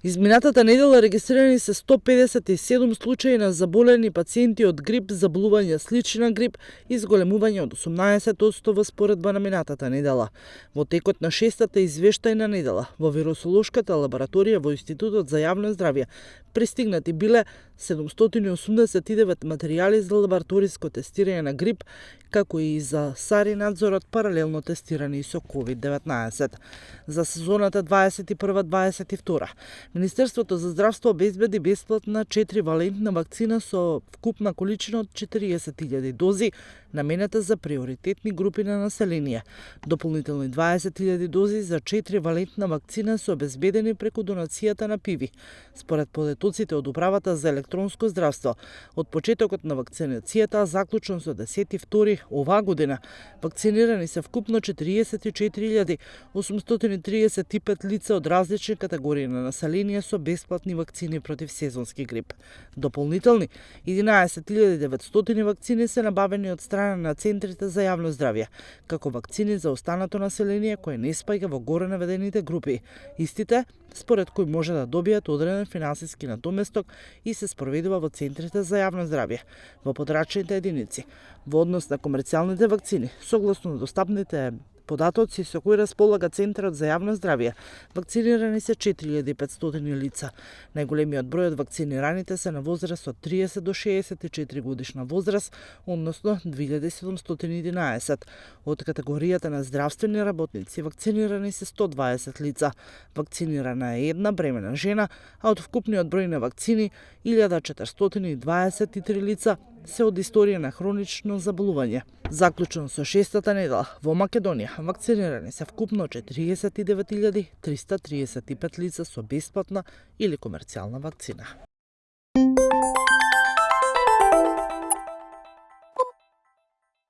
Изминатата недела регистрирани се 157 случаи на заболени пациенти од грип, заболување слични на грип и зголемување од 18% во споредба на минатата недела. Во текот на шестата извештајна недела во вирусолошката лабораторија во Институтот за јавно здравје пристигнати биле 789 материјали за лабораториско тестирање на грип, како и за SARS надзорот паралелно тестирани со COVID-19. За сезоната 21-22 Министерството за здравство обезбеди бесплатна 4-валентна вакцина со вкупна количина од 40.000 дози, наменета за приоритетни групи на население. Дополнителни 20.000 дози за 4-валентна вакцина се обезбедени преку донацијата на ПИВИ. Според подетоците од Управата за електронско здравство, од почетокот на вакцинацијата, заклучно со 10.2 оваа година, вакцинирани се вкупно 44.835 лица од различни категории на население со бесплатни вакцини против сезонски грип. Дополнителни 11.900 вакцини се набавени од страна на центрите за јавно здравје, како вакцини за останато население кое не спаѓа во горе наведените групи. Истите, според кои може да добијат одреден финансиски надоместок и се спроведува во центрите за јавно здравје, во подрачните единици. Во однос на комерцијалните вакцини, согласно достапните податоци со кои располага Центарот за јавно здравје, вакцинирани се 4500 лица. Најголемиот број од вакцинираните се на возраст од 30 до 64 годишна возраст, односно 2711. Од категоријата на здравствени работници вакцинирани се 120 лица. Вакцинирана е една бремена жена, а од вкупниот број на вакцини 1423 лица се од историја на хронично заболување. Заклучно со шестата недела во Македонија вакцинирани се вкупно 49.335 лица со бесплатна или комерцијална вакцина.